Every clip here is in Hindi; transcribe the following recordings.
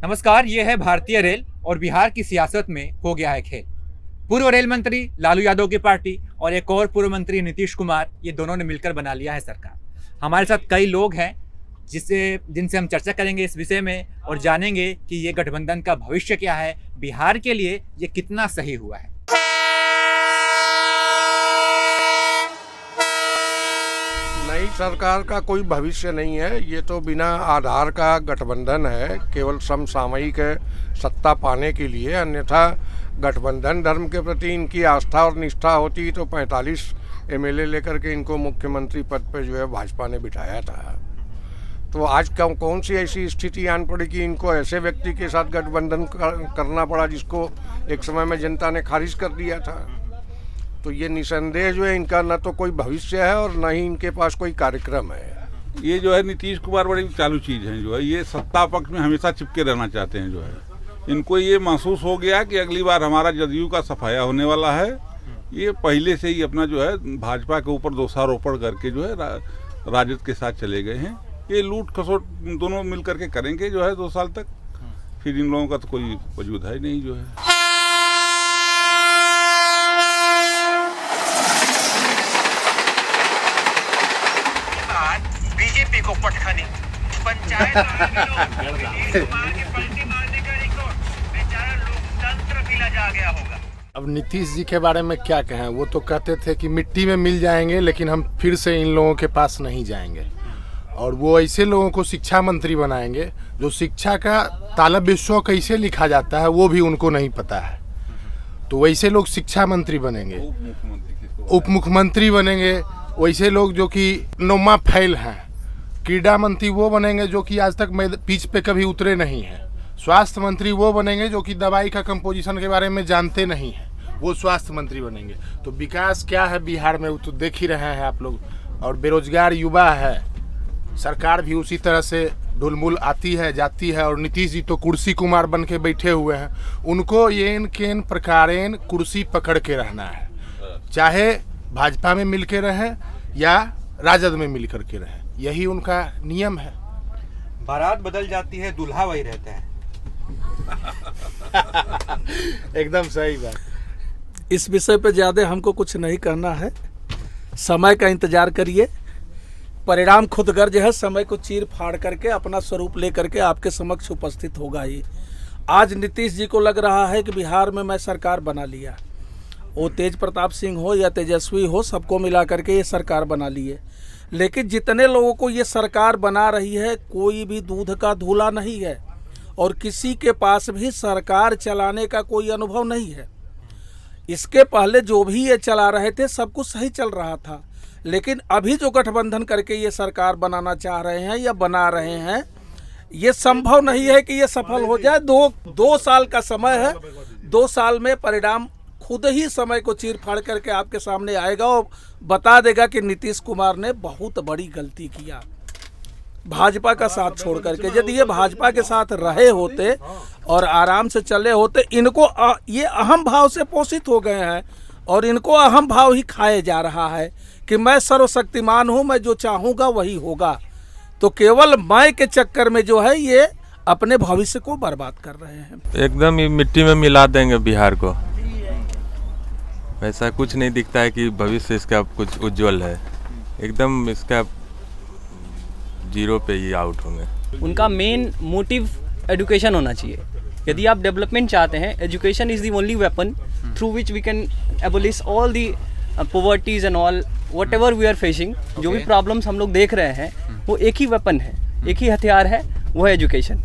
नमस्कार, ये है भारतीय रेल और बिहार की सियासत में हो गया है खेल। पूर्व रेल मंत्री लालू यादव की पार्टी और एक और पूर्व मंत्री नीतीश कुमार, ये दोनों ने मिलकर बना लिया है सरकार। हमारे साथ कई लोग हैं जिनसे हम चर्चा करेंगे इस विषय में और जानेंगे कि ये गठबंधन का भविष्य क्या है, बिहार के लिए ये कितना सही हुआ है। नई सरकार का कोई भविष्य नहीं है। ये तो बिना आधार का गठबंधन है, केवल समसामयिक सत्ता पाने के लिए। अन्यथा गठबंधन धर्म के प्रति इनकी आस्था और निष्ठा होती तो 45 एमएलए लेकर के इनको मुख्यमंत्री पद पर जो है भाजपा ने बिठाया था। तो आज कौन सी ऐसी स्थिति आन पड़ी कि इनको ऐसे व्यक्ति के साथ गठबंधन करना पड़ा जिसको एक समय में जनता ने खारिज कर दिया था। तो ये निसंदेह जो है इनका न तो कोई भविष्य है और न ही इनके पास कोई कार्यक्रम है। ये जो है नीतीश कुमार बड़ी चालू चीज़ है, जो है ये सत्ता पक्ष में हमेशा चिपके रहना चाहते हैं। जो है इनको ये महसूस हो गया कि अगली बार हमारा जदयू का सफाया होने वाला है। ये पहले से ही अपना जो है भाजपा के ऊपर दोषारोपण करके जो है राजद के साथ चले गए हैं। ये लूट खसोट दोनों मिल करके करेंगे जो है 2 साल तक, फिर इन लोगों का तो कोई वजूद है नहीं। जो है बीजेपी को पटखनी पंचायत कुमार के पलटी मारने का रिकॉर्ड, बेचारा लोकतंत्र भी लजा गया होगा। अब नीतीश जी के बारे में क्या कहें। वो तो कहते थे कि मिट्टी में मिल जाएंगे, लेकिन हम फिर से इन लोगों के पास नहीं जाएंगे। और वो ऐसे लोगों को शिक्षा मंत्री बनाएंगे जो शिक्षा का तालब विश्व कैसे लिखा जाता है वो भी उनको नहीं पता है। तो वैसे लोग शिक्षा मंत्री बनेंगे, उप मुख्यमंत्री बनेंगे। वैसे लोग जो कि नौमा फैल हैं। क्रीड़ा मंत्री वो बनेंगे जो कि आज तक पिच पे कभी उतरे नहीं हैं। स्वास्थ्य मंत्री वो बनेंगे जो कि दवाई का कंपोजिशन के बारे में जानते नहीं हैं, वो स्वास्थ्य मंत्री बनेंगे। तो विकास क्या है बिहार में वो तो देख ही रहे हैं आप लोग। और बेरोजगार युवा है, सरकार भी उसी तरह से ढुलमुल आती है जाती है। और नीतीश जी तो कुर्सी कुमार बन के बैठे हुए हैं। उनको येन केन प्रकारेन कुर्सी पकड़ के रहना है, चाहे भाजपा में मिल के रहें या राजद में मिल करके रहें, यही उनका नियम है। बारात बदल जाती है, दूल्हा वही रहता है। एकदम सही बात। इस विषय पे ज़्यादा हमको कुछ नहीं कहना है। समय का इंतजार करिए, परिणाम खुद गर्ज है। समय को चीर फाड़ करके अपना स्वरूप ले करके आपके समक्ष उपस्थित होगा ही। आज नीतीश जी को लग रहा है कि बिहार में मैं सरकार बना लिया। वो तेज प्रताप सिंह हो या तेजस्वी हो, सबको मिला करके ये सरकार बना ली है। लेकिन जितने लोगों को ये सरकार बना रही है, कोई भी दूध का धूला नहीं है और किसी के पास भी सरकार चलाने का कोई अनुभव नहीं है। इसके पहले जो भी ये चला रहे थे सब कुछ सही चल रहा था। लेकिन अभी जो गठबंधन करके ये सरकार बनाना चाह रहे हैं या बना रहे हैं, ये संभव नहीं है कि ये सफल हो जाए। दो साल का समय है। 2 साल में परिणाम खुद ही समय को चीर फाड़ करके आपके सामने आएगा और बता देगा कि नीतीश कुमार ने बहुत बड़ी गलती किया भाजपा का साथ छोड़ करके। यदि ये भाजपा के साथ रहे होते और आराम से चले होते, इनको ये अहम भाव से पोषित हो गए हैं और इनको अहम भाव ही खाए जा रहा है कि मैं सर्वशक्तिमान हूँ, मैं जो चाहूँगा वही होगा। तो केवल मैं के चक्कर में जो है ये अपने भविष्य को बर्बाद कर रहे हैं। एकदम ही मिट्टी में मिला देंगे बिहार को। वैसा कुछ नहीं दिखता है कि भविष्य इसका कुछ उज्जवल है। एकदम इसका 0 पे ही आउट होंगे। उनका मेन मोटिव एजुकेशन होना चाहिए। यदि आप डेवलपमेंट चाहते हैं, education is the only weapon through which we can abolish all the poverties and all what ever we are facing. जो भी प्रॉब्लम्स हम लोग देख रहे हैं वो एक ही वेपन है, एक ही हथियार है, वो है एजुकेशन।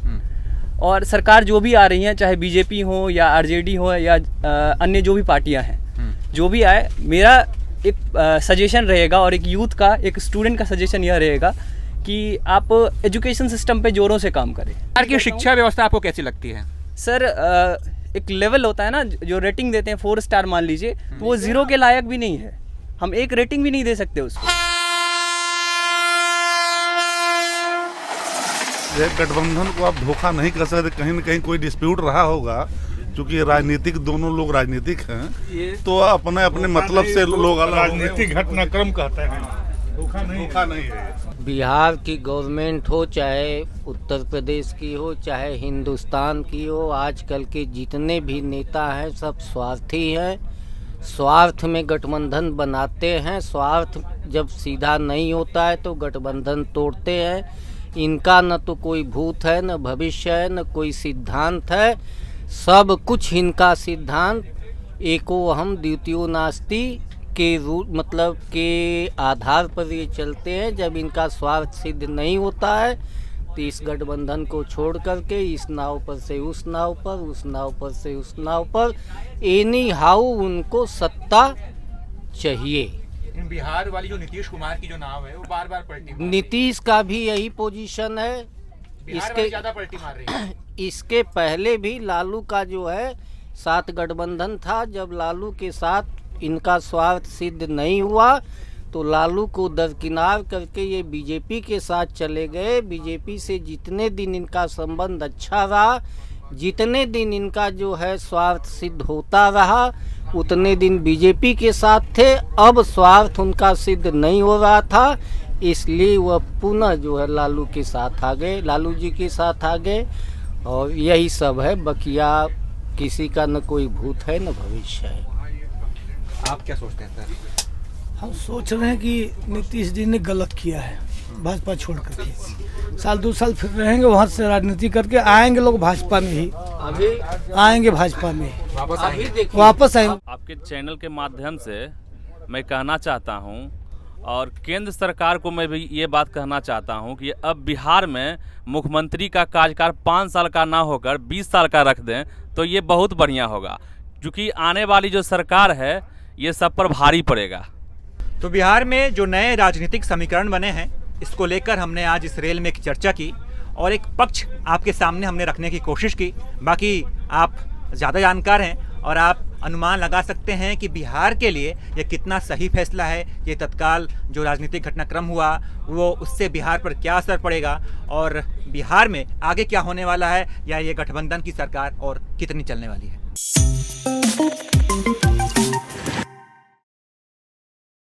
और सरकार जो भी आ रही हैं, चाहे बीजेपी हो या आरजेडी हो या अन्य जो भी पार्टियां हैं, जो भी आए, मेरा एक सजेशन रहेगा और एक यूथ का, एक स्टूडेंट का सजेशन यह रहेगा कि आप एजुकेशन सिस्टम पे जोरों से काम करें। बिहार की शिक्षा व्यवस्था आपको कैसी लगती है? सर, एक लेवल होता है ना, जो रेटिंग देते हैं 4 स्टार मान लीजिए, तो वो 0 के लायक भी नहीं है। हम एक रेटिंग भी नहीं दे सकते उसको। गठबंधन को आप धोखा नहीं कर सकते। कहीं न कहीं कोई डिस्प्यूट रहा होगा, क्योंकि राजनीतिक, दोनों लोग राजनीतिक हैं, तो अपने अपने मतलब से लोग राजनीतिक घटनाक्रम कहते हैं। धोखा नहीं है। बिहार की गवर्नमेंट हो, चाहे उत्तर प्रदेश की हो, चाहे हिंदुस्तान की हो, आजकल के जितने भी नेता हैं सब स्वार्थी हैं। स्वार्थ में गठबंधन बनाते हैं, स्वार्थ जब सीधा नहीं होता है तो गठबंधन तोड़ते हैं। इनका न तो कोई भूत है, न भविष्य है, न कोई सिद्धांत है। सब कुछ इनका सिद्धांत एको अहम द्वितीयो नास्ति के रूप मतलब के आधार पर ये चलते हैं। जब इनका स्वार्थ सिद्ध नहीं होता है तो इस गठबंधन को छोड़ करके इस नाव पर से उस नाव पर, उस नाव पर से उस नाव पर, एनी हाउ उनको सत्ता चाहिए। बिहार वाली जो नीतीश कुमार की जो नाव है वो बार बार पलटी मार नीतीश का भी यही पोजीशन है। बिहार वाली ज्यादा पलटी मार रही है। इसके पहले भी लालू का जो है साथ गठबंधन था। जब लालू के साथ इनका स्वार्थ सिद्ध नहीं हुआ तो लालू को दरकिनार करके ये बीजेपी के साथ चले गए। बीजेपी से जितने दिन इनका संबंध अच्छा रहा, जितने दिन इनका जो है स्वार्थ सिद्ध होता रहा, उतने दिन बीजेपी के साथ थे। अब स्वार्थ उनका सिद्ध नहीं हो रहा था, इसलिए वह पुनः जो है लालू के साथ आ गए, लालू जी के साथ आ गए। और यही सब है, बकिया किसी का न कोई भूत है न भविष्य है। आप क्या सोचते हैं सर? हम सोच रहे हैं कि नीतीश जी ने गलत किया है भाजपा छोड़ करके। साल 2 साल फिर रहेंगे, वहाँ से राजनीति करके आएंगे लोग भाजपा में ही, अभी आएंगे भाजपा में वापस आएंगे। आपके चैनल के माध्यम से मैं कहना चाहता हूं, और केंद्र सरकार को मैं भी ये बात कहना चाहता हूं कि अब बिहार में मुख्यमंत्री का कार्यकाल 5 साल का ना होकर 20 साल का रख दें तो ये बहुत बढ़िया होगा, क्योंकि आने वाली जो सरकार है ये सब पर भारी पड़ेगा। तो बिहार में जो नए राजनीतिक समीकरण बने हैं, इसको लेकर हमने आज इस रेल में एक चर्चा की और एक पक्ष आपके सामने हमने रखने की कोशिश की। बाकी आप ज़्यादा जानकार हैं और आप अनुमान लगा सकते हैं कि बिहार के लिए ये कितना सही फैसला है। ये तत्काल जो राजनीतिक घटनाक्रम हुआ वो उससे बिहार पर क्या असर पड़ेगा और बिहार में आगे क्या होने वाला है, या ये गठबंधन की सरकार और कितनी चलने वाली है।